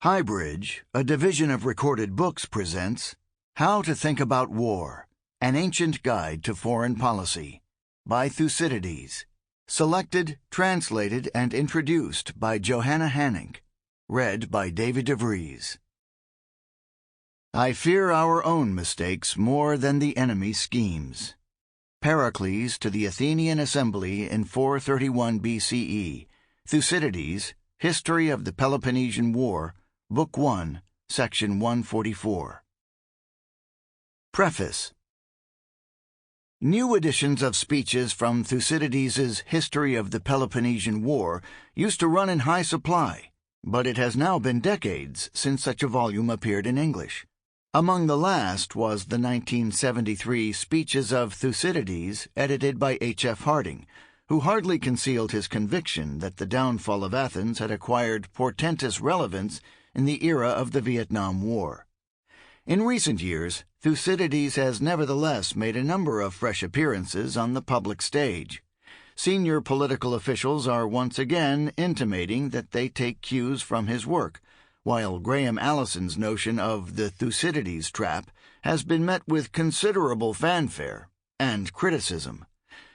HighBridge, a division of Recorded Books, presents How to Think About War, An Ancient Guide to Foreign Policy, by Thucydides. Selected, translated, and introduced by Johanna Hanink. Read by David Vries. I fear our own mistakes more than the enemy's schemes. Pericles to the Athenian Assembly in 431 BCE. Thucydides, History of the Peloponnesian War, Book 1, Section 144. Preface. New editions of speeches from Thucydides' History of the Peloponnesian War used to run in high supply, but it has now been decades since such a volume appeared in English. Among the last was the 1973 Speeches of Thucydides, edited by H.F. Harding, who hardly concealed his conviction that the downfall of Athens had acquired portentous relevance in the era of the Vietnam War. In recent years, Thucydides has nevertheless made a number of fresh appearances on the public stage. Senior political officials are once again intimating that they take cues from his work, while Graham Allison's notion of the Thucydides trap has been met with considerable fanfare and criticism.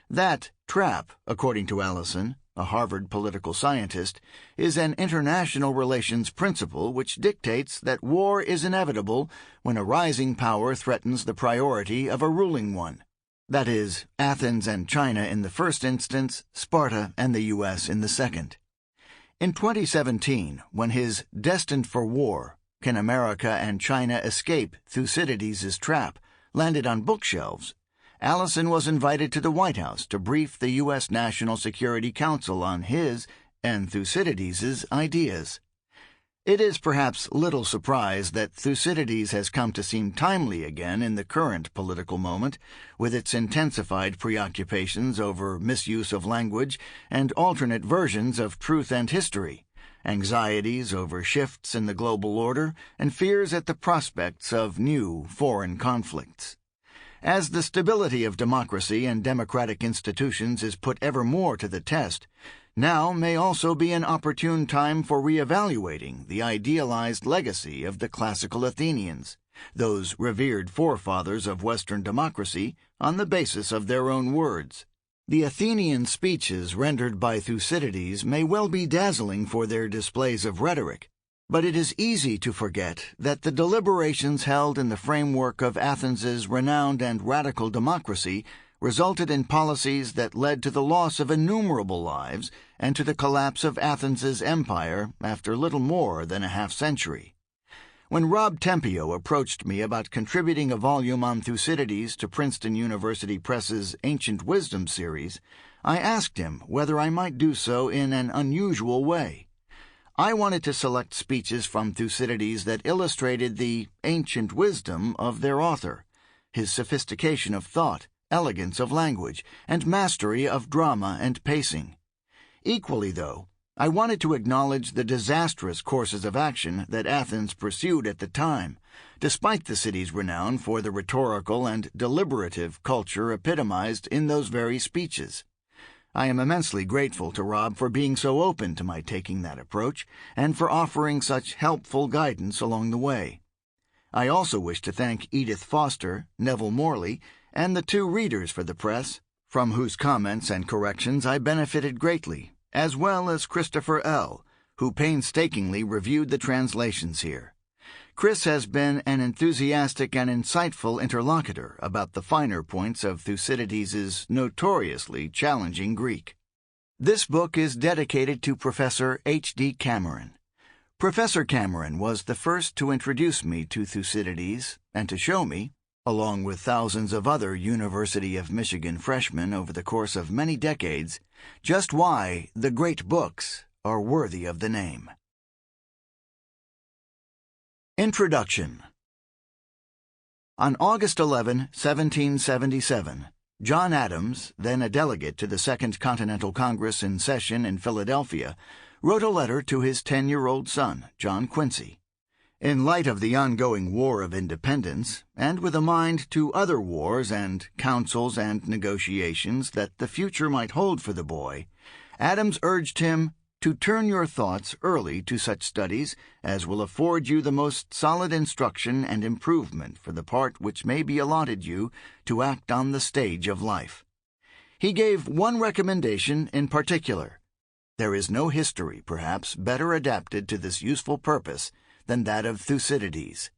That trap, according to Allison, a Harvard political scientist, is an international relations principle which dictates that war is inevitable when a rising power threatens the priority of a ruling one. That is, Athens and China in the first instance, Sparta and the U.S. in the second. In 2017, when his Destined for War, Can America and China Escape Thucydides' Trap landed on bookshelves, Allison was invited to the White House to brief the U.S. National Security Council on his and Thucydides' ideas. It is perhaps little surprise that Thucydides has come to seem timely again in the current political moment, with its intensified preoccupations over misuse of language and alternate versions of truth and history, anxieties over shifts in the global order, and fears at the prospects of new foreign conflicts. As the stability of democracy and democratic institutions is put ever more to the test, now may also be an opportune time for re-evaluating the idealized legacy of the classical Athenians, those revered forefathers of Western democracy, on the basis of their own words. The Athenian speeches rendered by Thucydides may well be dazzling for their displays of rhetoric, but it is easy to forget that the deliberations held in the framework of Athens's renowned and radical democracy resulted in policies that led to the loss of innumerable lives and to the collapse of Athens's empire after little more than a half-century. When Rob Tempio approached me about contributing a volume on Thucydides to Princeton University Press's Ancient Wisdom series, I asked him whether I might do so in an unusual way. I wanted to select speeches from Thucydides that illustrated the ancient wisdom of their author, his sophistication of thought, elegance of language, and mastery of drama and pacing. Equally, though, I wanted to acknowledge the disastrous courses of action that Athens pursued at the time, despite the city's renown for the rhetorical and deliberative culture epitomized in those very speeches. I am immensely grateful to Rob for being so open to my taking that approach and for offering such helpful guidance along the way. I also wish to thank Edith Foster, Neville Morley, and the two readers for the press, from whose comments and corrections I benefited greatly, as well as Christopher L., who painstakingly reviewed the translations here. Chris has been an enthusiastic and insightful interlocutor about the finer points of Thucydides' notoriously challenging Greek. This book is dedicated to Professor H.D. Cameron. Professor Cameron was the first to introduce me to Thucydides and to show me, along with thousands of other University of Michigan freshmen over the course of many decades, just why the great books are worthy of the name. Introduction. On August 11, 1777, John Adams, then a delegate to the Second Continental Congress in session in Philadelphia, wrote a letter to his 10-year-old son, John Quincy. In light of the ongoing War of Independence, and with a mind to other wars and councils and negotiations that the future might hold for the boy, Adams urged him to turn your thoughts early to such studies as will afford you the most solid instruction and improvement for the part which may be allotted you to act on the stage of life. He gave one recommendation in particular. There is no history, perhaps, better adapted to this useful purpose than that of Thucydides.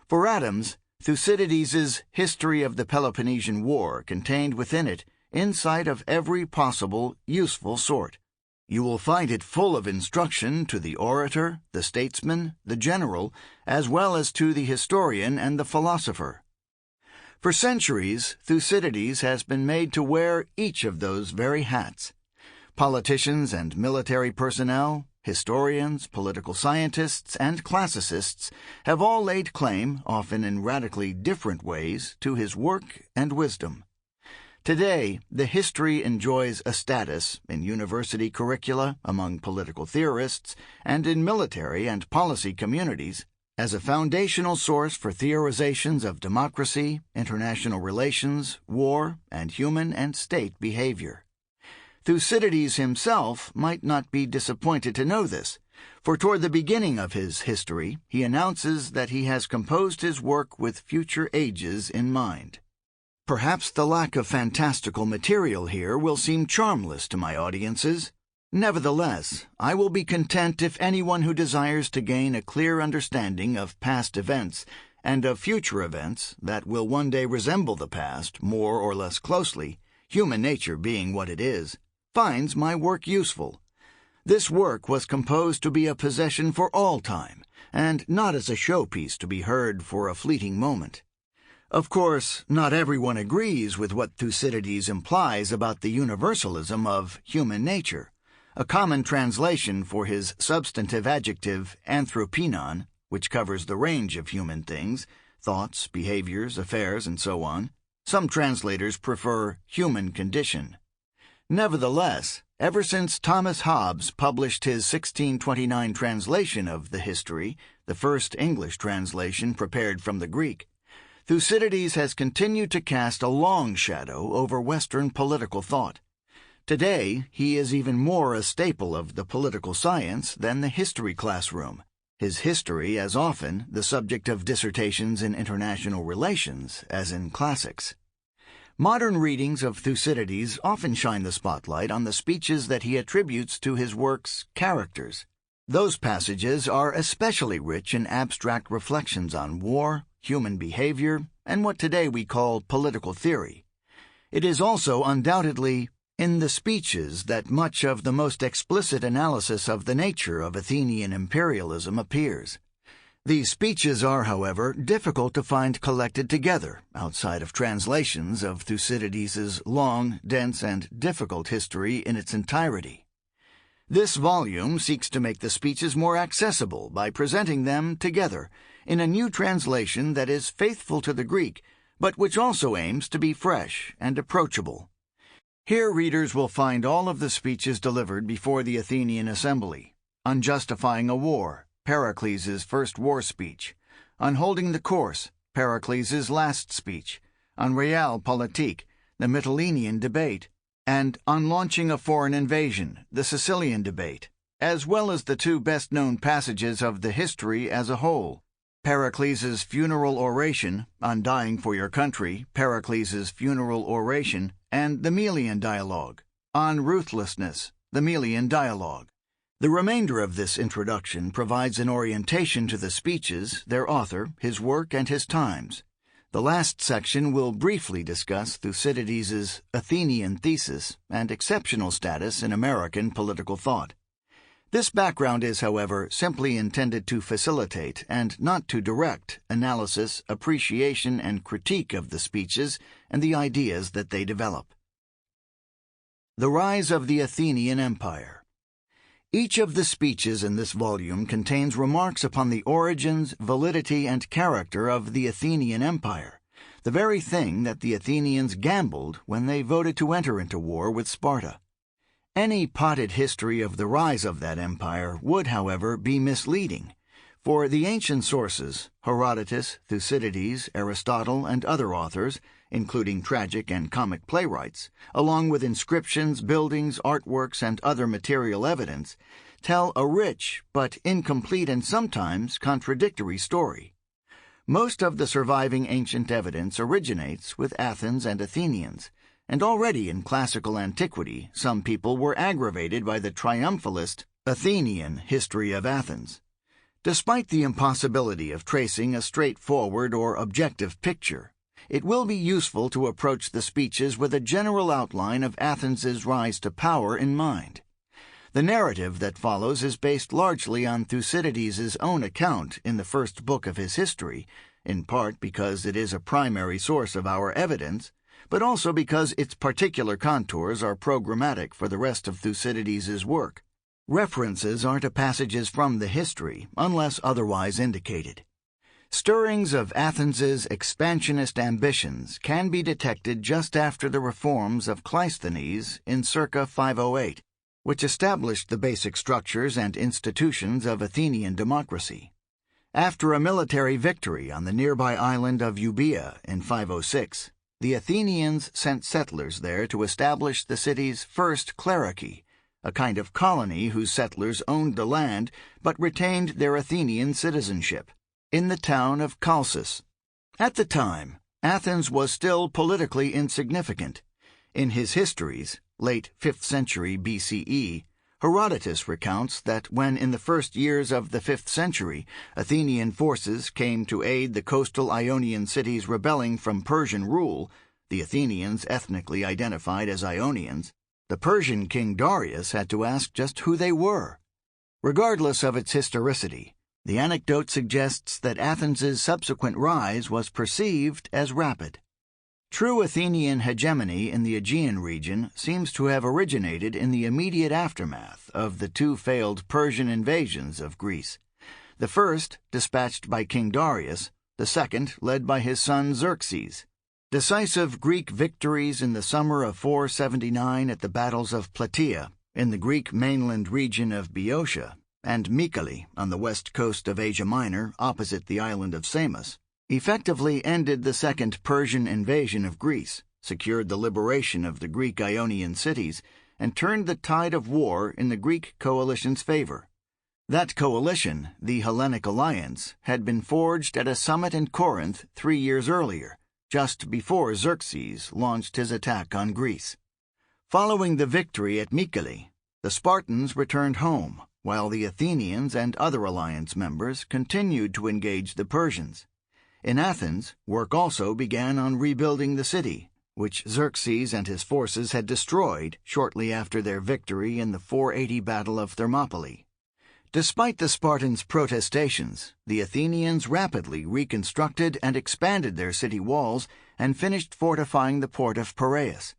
For Adams, Thucydides' History of the Peloponnesian War contained within it insight of every possible, useful sort. You will find it full of instruction to the orator, the statesman, the general, as well as to the historian and the philosopher. For centuries, Thucydides has been made to wear each of those very hats. Politicians and military personnel, historians, political scientists, and classicists have all laid claim, often in radically different ways, to his work and wisdom. Today, the history enjoys a status in university curricula, among political theorists, and in military and policy communities as a foundational source for theorizations of democracy, international relations, war, and human and state behavior. Thucydides himself might not be disappointed to know this, for toward the beginning of his history he announces that he has composed his work with future ages in mind. Perhaps the lack of fantastical material here will seem charmless to my audiences. Nevertheless, I will be content if anyone who desires to gain a clear understanding of past events and of future events that will one day resemble the past more or less closely, human nature being what it is, finds my work useful. This work was composed to be a possession for all time, and not as a showpiece to be heard for a fleeting moment. Of course, not everyone agrees with what Thucydides implies about the universalism of human nature, a common translation for his substantive adjective anthropinon, which covers the range of human things, thoughts, behaviors, affairs, and so on. Some translators prefer human condition. Nevertheless, ever since Thomas Hobbes published his 1629 translation of the History, the first English translation prepared from the Greek, Thucydides has continued to cast a long shadow over Western political thought. Today, he is even more a staple of the political science than the history classroom, his history as often the subject of dissertations in international relations as in classics. Modern readings of Thucydides often shine the spotlight on the speeches that he attributes to his work's characters. Those passages are especially rich in abstract reflections on war, human behavior, and what today we call political theory. It is also undoubtedly in the speeches that much of the most explicit analysis of the nature of Athenian imperialism appears. These speeches are, however, difficult to find collected together outside of translations of Thucydides' long, dense, and difficult history in its entirety. This volume seeks to make the speeches more accessible by presenting them together in a new translation that is faithful to the Greek, but which also aims to be fresh and approachable. Here readers will find all of the speeches delivered before the Athenian assembly: on justifying a war, Pericles' first war speech; on holding the course, Pericles' last speech; on realpolitik, the Mytilenean debate; and on launching a foreign invasion, the Sicilian debate, as well as the two best-known passages of the history as a whole: Pericles' funeral oration, on dying for your country, Pericles' funeral oration, and the Melian dialogue, on ruthlessness, the Melian dialogue. The remainder of this introduction provides an orientation to the speeches, their author, his work, and his times. The last section will briefly discuss Thucydides' Athenian thesis and exceptional status in American political thought. This background is, however, simply intended to facilitate and not to direct analysis, appreciation, and critique of the speeches and the ideas that they develop. The Rise of the Athenian Empire. Each of the speeches in this volume contains remarks upon the origins, validity, and character of the Athenian Empire, the very thing that the Athenians gambled when they voted to enter into war with Sparta. Any potted history of the rise of that empire would, however, be misleading, For the ancient sources, Herodotus, Thucydides, Aristotle, and other authors, including tragic and comic playwrights, along with inscriptions, buildings, artworks, and other material evidence, tell a rich but incomplete and sometimes contradictory story. Most of the surviving ancient evidence originates with Athens and Athenians, and already in classical antiquity some people were aggravated by the triumphalist Athenian history of Athens. Despite the impossibility of tracing a straightforward or objective picture, it will be useful to approach the speeches with a general outline of Athens's rise to power in mind. The narrative that follows is based largely on Thucydides' own account in the first book of his history, in part because it is a primary source of our evidence, but also because its particular contours are programmatic for the rest of Thucydides' work. References are to passages from the history, unless otherwise indicated. Stirrings of Athens's expansionist ambitions can be detected just after the reforms of Cleisthenes in circa 508, which established the basic structures and institutions of Athenian democracy. After a military victory on the nearby island of Euboea in 506, the Athenians sent settlers there to establish the city's first clerici, a kind of colony whose settlers owned the land but retained their Athenian citizenship, in the town of Chalcis. At the time, Athens was still politically insignificant. In his histories, late 5th century BCE, Herodotus recounts that when in the first years of the 5th century Athenian forces came to aid the coastal Ionian cities rebelling from Persian rule, the Athenians ethnically identified as Ionians, the Persian king Darius had to ask just who they were. Regardless of its historicity, the anecdote suggests that Athens's subsequent rise was perceived as rapid. True Athenian hegemony in the Aegean region seems to have originated in the immediate aftermath of the two failed Persian invasions of Greece, the first dispatched by King Darius, the second led by his son Xerxes. Decisive Greek victories in the summer of 479 at the battles of Plataea, in the Greek mainland region of Boeotia, and Mycale on the west coast of Asia Minor opposite the island of Samos, effectively ended the second Persian invasion of Greece, secured the liberation of the Greek Ionian cities, and turned the tide of war in the Greek coalition's favor. That coalition, the Hellenic Alliance, had been forged at a summit in Corinth 3 years earlier, just before Xerxes launched his attack on Greece. Following the victory at Mycale, the Spartans returned home, while the Athenians and other alliance members continued to engage the Persians. In Athens, work also began on rebuilding the city, which Xerxes and his forces had destroyed shortly after their victory in the 480 Battle of Thermopylae. Despite the Spartans' protestations, the Athenians rapidly reconstructed and expanded their city walls and finished fortifying the port of Piraeus.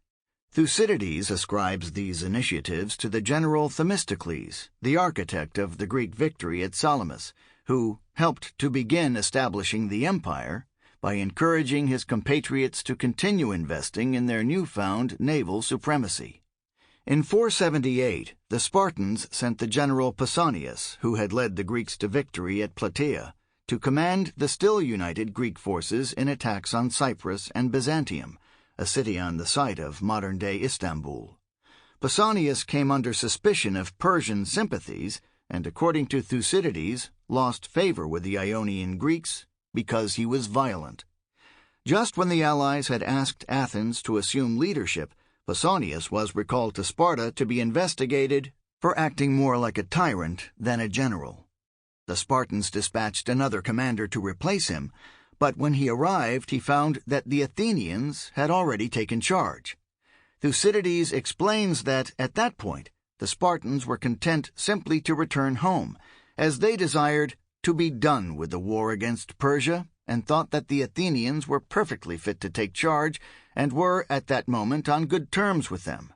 Thucydides ascribes these initiatives to the general Themistocles, the architect of the Greek victory at Salamis, who helped to begin establishing the empire by encouraging his compatriots to continue investing in their newfound naval supremacy. In 478, the Spartans sent the general Pausanias, who had led the Greeks to victory at Plataea, to command the still united Greek forces in attacks on Cyprus and Byzantium, a city on the site of modern-day Istanbul. Pausanias came under suspicion of Persian sympathies and, according to Thucydides, lost favor with the Ionian Greeks because he was violent. Just when the allies had asked Athens to assume leadership, Pausanias was recalled to Sparta to be investigated for acting more like a tyrant than a general. The Spartans dispatched another commander to replace him, but when he arrived he found that the Athenians had already taken charge. Thucydides explains that, at that point, the Spartans were content simply to return home, as they desired to be done with the war against Persia and thought that the Athenians were perfectly fit to take charge and were, at that moment, on good terms with them.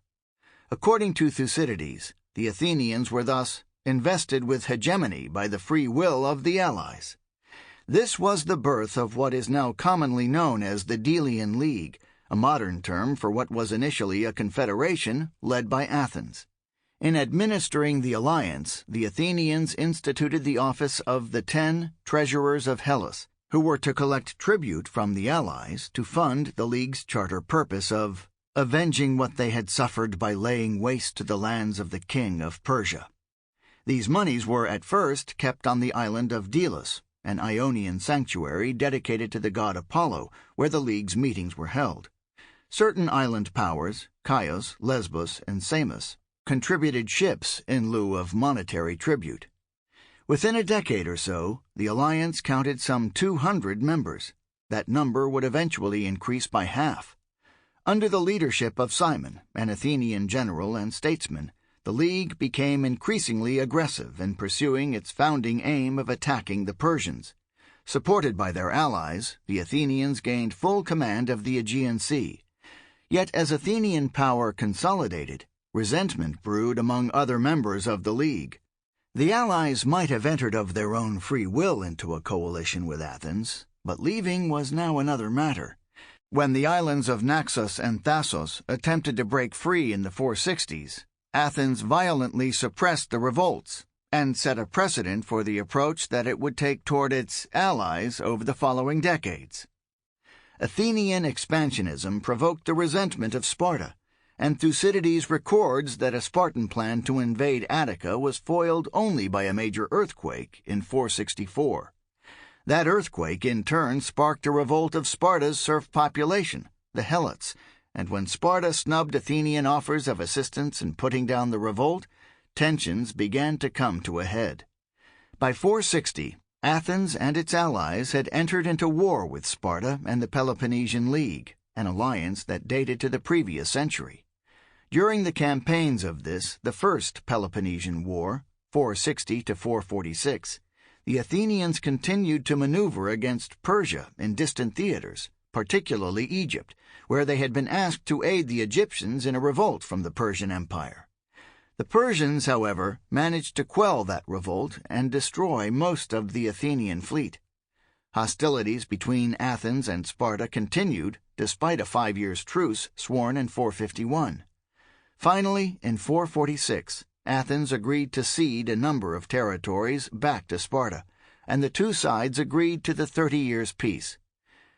According to Thucydides, the Athenians were thus invested with hegemony by the free will of the allies. This was the birth of what is now commonly known as the Delian League, a modern term for what was initially a confederation led by Athens. In administering the alliance, the Athenians instituted the office of the 10 treasurers of Hellas, who were to collect tribute from the allies to fund the League's charter purpose of avenging what they had suffered by laying waste to the lands of the king of Persia. These monies were at first kept on the island of Delos, an Ionian sanctuary dedicated to the god Apollo, where the League's meetings were held. Certain island powers, Chios, Lesbos, and Samos, contributed ships in lieu of monetary tribute. Within a decade or so, the alliance counted some 200 members. That number would eventually increase by half. Under the leadership of Cimon, an Athenian general and statesman, the League became increasingly aggressive in pursuing its founding aim of attacking the Persians. Supported by their allies, the Athenians gained full command of the Aegean Sea. Yet as Athenian power consolidated, resentment brewed among other members of the League. The allies might have entered of their own free will into a coalition with Athens, but leaving was now another matter. When the islands of Naxos and Thasos attempted to break free in the 460s, Athens violently suppressed the revolts and set a precedent for the approach that it would take toward its allies over the following decades. Athenian expansionism provoked the resentment of Sparta, and Thucydides records that a Spartan plan to invade Attica was foiled only by a major earthquake in 464. That earthquake in turn sparked a revolt of Sparta's serf population, the Helots, and when Sparta snubbed Athenian offers of assistance in putting down the revolt, tensions began to come to a head. By 460, Athens and its allies had entered into war with Sparta and the Peloponnesian League, an alliance that dated to the previous century. During the campaigns of the First Peloponnesian War, 460 to 446, the Athenians continued to maneuver against Persia in distant theaters, particularly Egypt, where they had been asked to aid the Egyptians in a revolt from the Persian Empire. The Persians, however, managed to quell that revolt and destroy most of the Athenian fleet. Hostilities between Athens and Sparta continued despite a 5 years' truce sworn in 451. Finally, in 446, Athens agreed to cede a number of territories back to Sparta, and the two sides agreed to the 30 years' peace.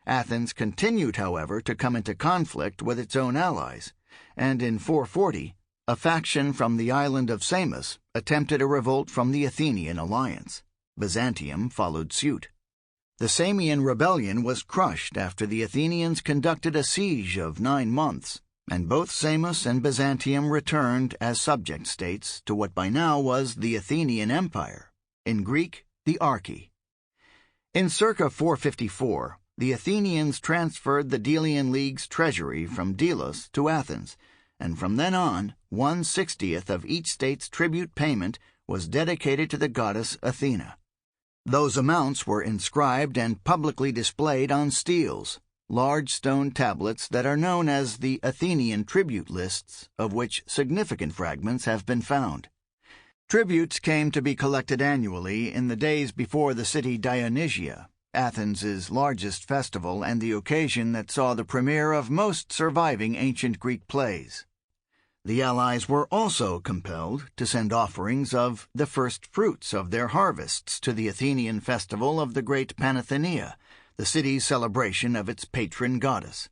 Athens continued, however, to come into conflict with its own allies, and in 440, a faction from the island of Samos attempted a revolt from the Athenian alliance. Byzantium followed suit. The Samian rebellion was crushed after the Athenians conducted a siege of 9 months, and both Samos and Byzantium returned as subject states to what by now was the Athenian Empire, in Greek, the Archy. In circa 454, the Athenians transferred the Delian League's treasury from Delos to Athens, and from then on, 1/60th of each state's tribute payment was dedicated to the goddess Athena. Those amounts were inscribed and publicly displayed on steles, large stone tablets that are known as the Athenian tribute lists, of which significant fragments have been found. Tributes came to be collected annually in the days before the city Dionysia, Athens's largest festival and the occasion that saw the premiere of most surviving ancient Greek plays. The allies were also compelled to send offerings of the first fruits of their harvests to the Athenian festival of the great Panathenea, the city's celebration of its patron goddess.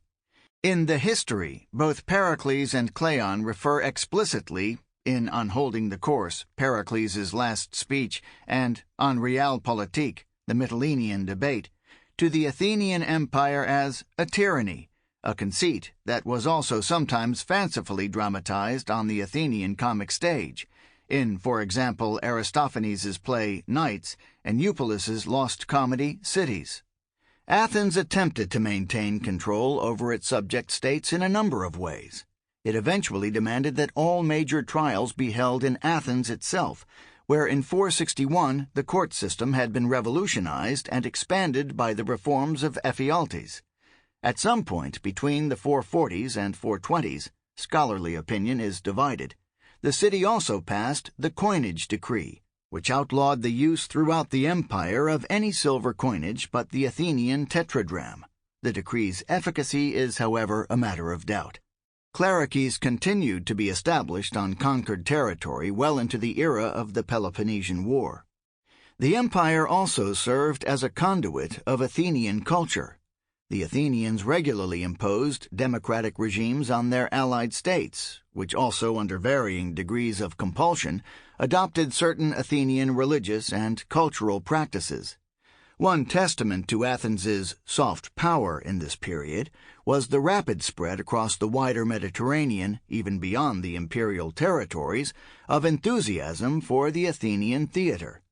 In the history, both Pericles and Cleon refer explicitly, in On Holding the Course, Pericles' last speech, and On Realpolitik, the Mytilenean debate, to the Athenian Empire as a tyranny, a conceit that was also sometimes fancifully dramatized on the Athenian comic stage, in, for example, Aristophanes' play Knights and Eupolis' lost comedy Cities. Athens attempted to maintain control over its subject states in a number of ways. It eventually demanded that all major trials be held in Athens itself, where in 461 the court system had been revolutionized and expanded by the reforms of Ephialtes. At some point between the 440s and 420s, scholarly opinion is divided, the city also passed the coinage decree, which outlawed the use throughout the empire of any silver coinage but the Athenian tetradrachm. The decree's efficacy is, however, a matter of doubt. Clericies continued to be established on conquered territory well into the era of the Peloponnesian War. The empire also served as a conduit of Athenian culture. The Athenians regularly imposed democratic regimes on their allied states, which also, under varying degrees of compulsion, adopted certain Athenian religious and cultural practices. One testament to Athens's soft power in this period was the rapid spread across the wider Mediterranean, even beyond the imperial territories, of enthusiasm for the Athenian theater.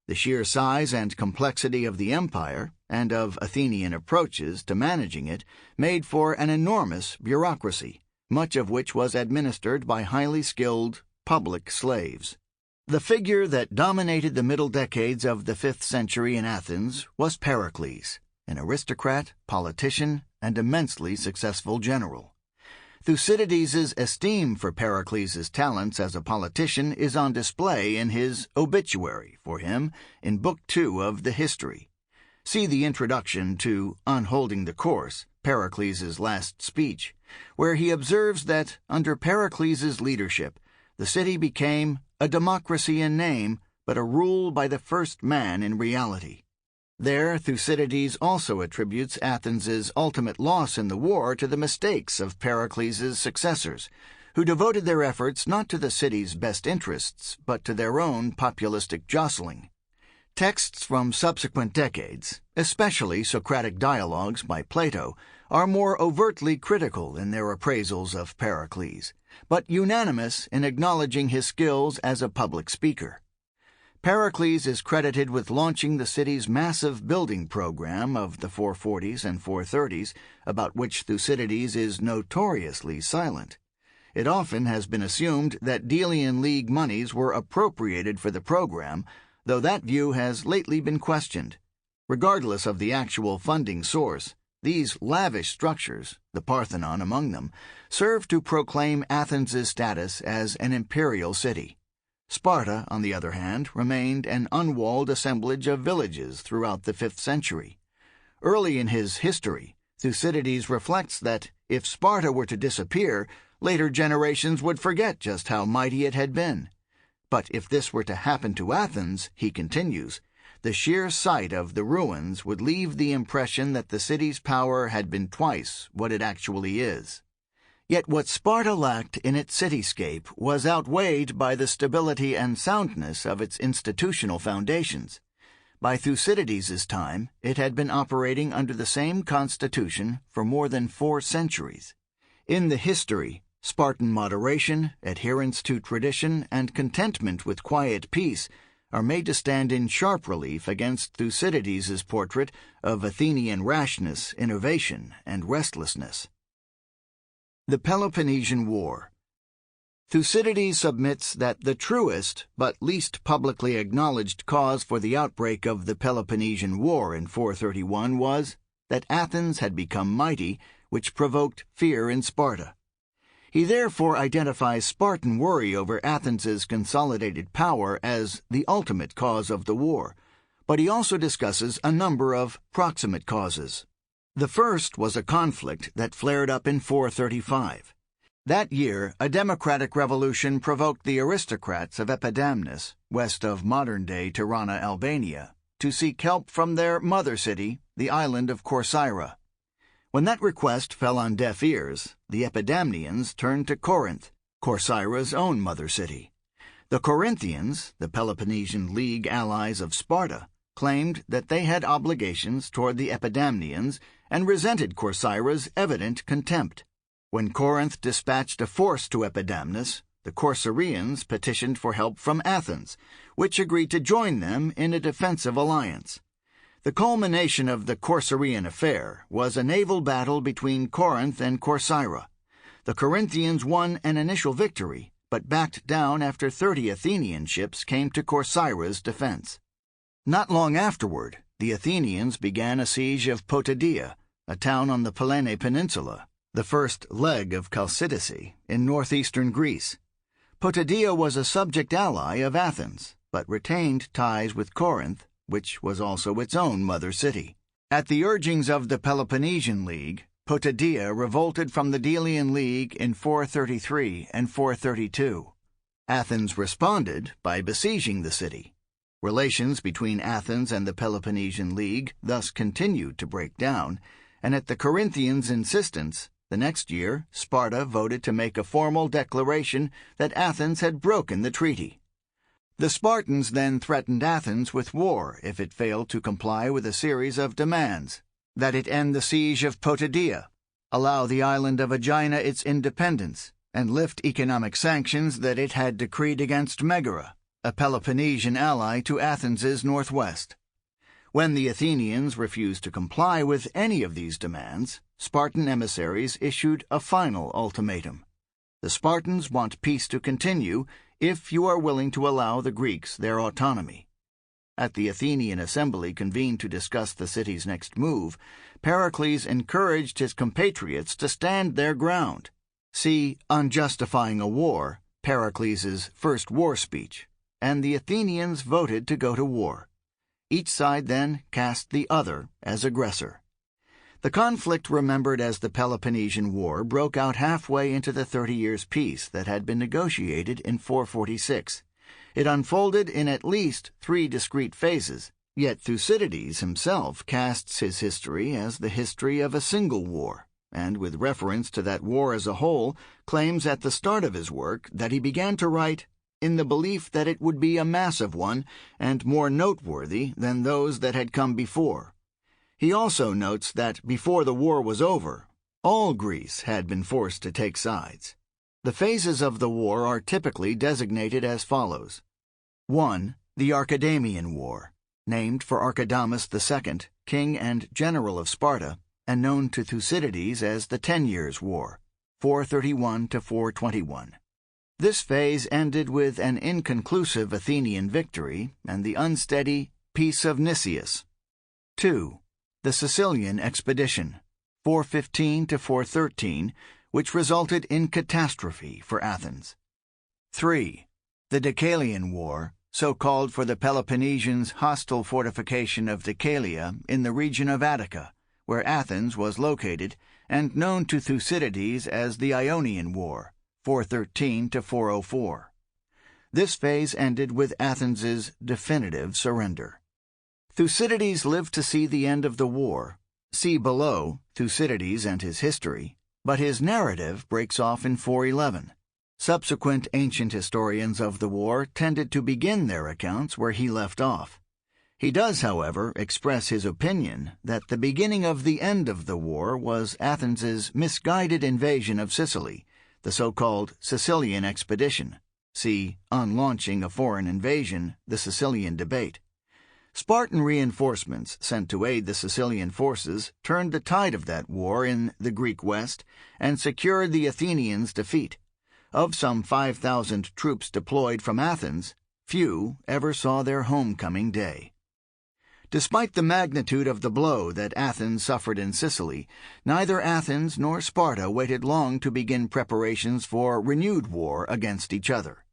The sheer size and complexity of the empire, and of Athenian approaches to managing it, made for an enormous bureaucracy, much of which was administered by highly skilled public slaves. The figure that dominated the middle decades of the 5th century in Athens was Pericles, an aristocrat, politician, and immensely successful general. Thucydides' esteem for Pericles' talents as a politician is on display in his obituary for him in Book 2 of the History. See the introduction to On Holding the Course, Pericles' last speech, where he observes that under Pericles' leadership, the city became a democracy in name, but a rule by the first man in reality. There, Thucydides also attributes Athens's ultimate loss in the war to the mistakes of Pericles' successors, who devoted their efforts not to the city's best interests, but to their own populistic jostling. Texts from subsequent decades, especially Socratic dialogues by Plato, are more overtly critical in their appraisals of Pericles, but unanimous in acknowledging his skills as a public speaker. Pericles is credited with launching the city's massive building program of the 440s and 430s, about which Thucydides is notoriously silent. It often has been assumed that Delian League monies were appropriated for the program, though that view has lately been questioned. Regardless of the actual funding source, these lavish structures, the Parthenon among them, serve to proclaim Athens' status as an imperial city. Sparta, on the other hand, remained an unwalled assemblage of villages throughout the 5th century. Early in his history, Thucydides reflects that if Sparta were to disappear, later generations would forget just how mighty it had been. But if this were to happen to Athens, he continues, the sheer sight of the ruins would leave the impression that the city's power had been twice what it actually is. Yet what Sparta lacked in its cityscape was outweighed by the stability and soundness of its institutional foundations. By Thucydides' time, it had been operating under the same constitution for more than 4 centuries. In the history, Spartan moderation, adherence to tradition, and contentment with quiet peace are made to stand in sharp relief against Thucydides' portrait of Athenian rashness, innovation, and restlessness. The Peloponnesian War. Thucydides submits that the truest but least publicly acknowledged cause for the outbreak of the Peloponnesian War in 431 was that Athens had become mighty, which provoked fear in Sparta. He therefore identifies Spartan worry over Athens's consolidated power as the ultimate cause of the war, but he also discusses a number of proximate causes. The first was a conflict that flared up in 435. That year, a democratic revolution provoked the aristocrats of Epidamnus, west of modern-day Tirana, Albania, to seek help from their mother city, the island of Corcyra. When that request fell on deaf ears, the Epidamnians turned to Corinth, Corcyra's own mother city. The Corinthians, the Peloponnesian League allies of Sparta, claimed that they had obligations toward the Epidamnians and resented Corcyra's evident contempt. When Corinth dispatched a force to Epidamnus, the Corcyrians petitioned for help from Athens, which agreed to join them in a defensive alliance. The culmination of the Corcyrian affair was a naval battle between Corinth and Corcyra. The Corinthians won an initial victory, but backed down after 30 Athenian ships came to Corcyra's defense. Not long afterward, the Athenians began a siege of Potidaea, a town on the Pellene Peninsula, the first leg of Chalcidice, in northeastern Greece. Potidaea was a subject ally of Athens, but retained ties with Corinth, which was also its own mother city. At the urgings of the Peloponnesian League, Potidaea revolted from the Delian League in 433 and 432. Athens responded by besieging the city. Relations between Athens and the Peloponnesian League thus continued to break down, and at the Corinthians' insistence, the next year Sparta voted to make a formal declaration that Athens had broken the treaty. The Spartans then threatened Athens with war if it failed to comply with a series of demands: that it end the siege of Potidaea, allow the island of Aegina its independence, and lift economic sanctions that it had decreed against Megara, a Peloponnesian ally to Athens's northwest. When the Athenians refused to comply with any of these demands, Spartan emissaries issued a final ultimatum. The Spartans want peace to continue if you are willing to allow the Greeks their autonomy. At the Athenian assembly convened to discuss the city's next move, Pericles encouraged his compatriots to stand their ground. See On Justifying a War, Pericles' first war speech, and the Athenians voted to go to war. Each side then cast the other as aggressor. The conflict, remembered as the Peloponnesian War, broke out halfway into the 30 Years' Peace that had been negotiated in 446. It unfolded in at least 3 discrete phases, yet Thucydides himself casts his history as the history of a single war, and with reference to that war as a whole, claims at the start of his work that he began to write in the belief that it would be a massive one and more noteworthy than those that had come before. He also notes that before the war was over, all Greece had been forced to take sides. The phases of the war are typically designated as follows. 1. The Archidamian War, named for Archidamus II, king and general of Sparta, and known to Thucydides as the 10 Years' War, 431 to 421. This phase ended with an inconclusive Athenian victory and the unsteady Peace of Nicias. 2. The Sicilian Expedition, 415 to 413, which resulted in catastrophe for Athens. 3. The Deucalian War, so called for the Peloponnesians' hostile fortification of Deucalia in the region of Attica, where Athens was located, and known to Thucydides as the Ionian War, 413 to 404. This phase ended with Athens's definitive surrender. Thucydides lived to see the end of the war. See below Thucydides and his history, but his narrative breaks off in 411. Subsequent ancient historians of the war tended to begin their accounts where he left off. He does, however, express his opinion that the beginning of the end of the war was Athens's misguided invasion of Sicily, the so-called Sicilian Expedition. See On Launching a Foreign Invasion, the Sicilian Debate. Spartan reinforcements sent to aid the Sicilian forces turned the tide of that war in the Greek West and secured the Athenians' defeat. Of some 5,000 troops deployed from Athens, few ever saw their homecoming day. Despite the magnitude of the blow that Athens suffered in Sicily, neither Athens nor Sparta waited long to begin preparations for renewed war against each other.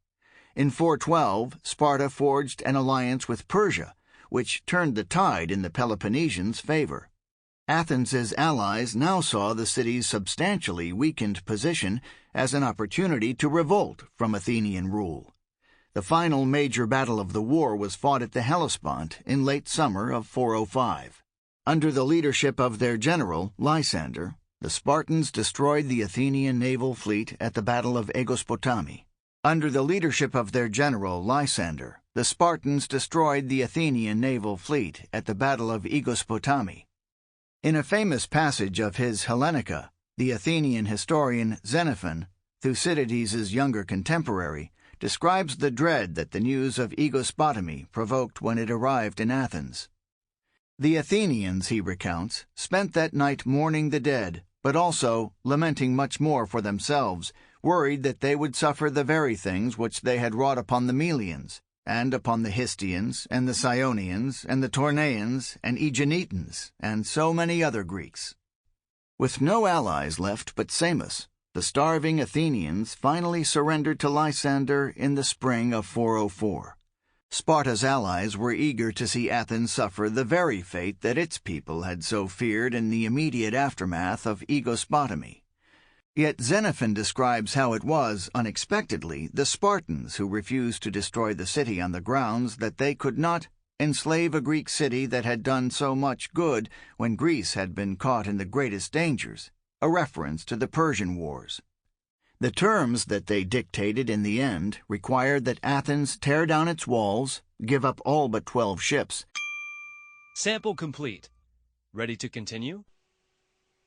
In 412, Sparta forged an alliance with Persia, which turned the tide in the Peloponnesians' favor. Athens's allies now saw the city's substantially weakened position as an opportunity to revolt from Athenian rule. The final major battle of the war was fought at the Hellespont in late summer of 405. Under the leadership of their general, Lysander, the Spartans destroyed the Athenian naval fleet at the Battle of Aegospotami. Under the leadership of their general, Lysander, the Spartans destroyed the Athenian naval fleet at the Battle of Aegospotami. In a famous passage of his Hellenica, the Athenian historian Xenophon, Thucydides' younger contemporary, describes the dread that the news of Aegospotami provoked when it arrived in Athens. The Athenians, he recounts, spent that night mourning the dead, but also lamenting much more for themselves, worried that they would suffer the very things which they had wrought upon the Melians, and upon the Histians, and the Sionians, and the Tornaeans, and Aeginetans, and so many other Greeks. With no allies left but Samos, the starving Athenians finally surrendered to Lysander in the spring of 404. Sparta's allies were eager to see Athens suffer the very fate that its people had so feared in the immediate aftermath of egospotomy. Yet Xenophon describes how it was, unexpectedly, the Spartans who refused to destroy the city on the grounds that they could not enslave a Greek city that had done so much good when Greece had been caught in the greatest dangers, a reference to the Persian Wars. The terms that they dictated in the end required that Athens tear down its walls, give up all but 12 ships. Sample complete. Ready to continue?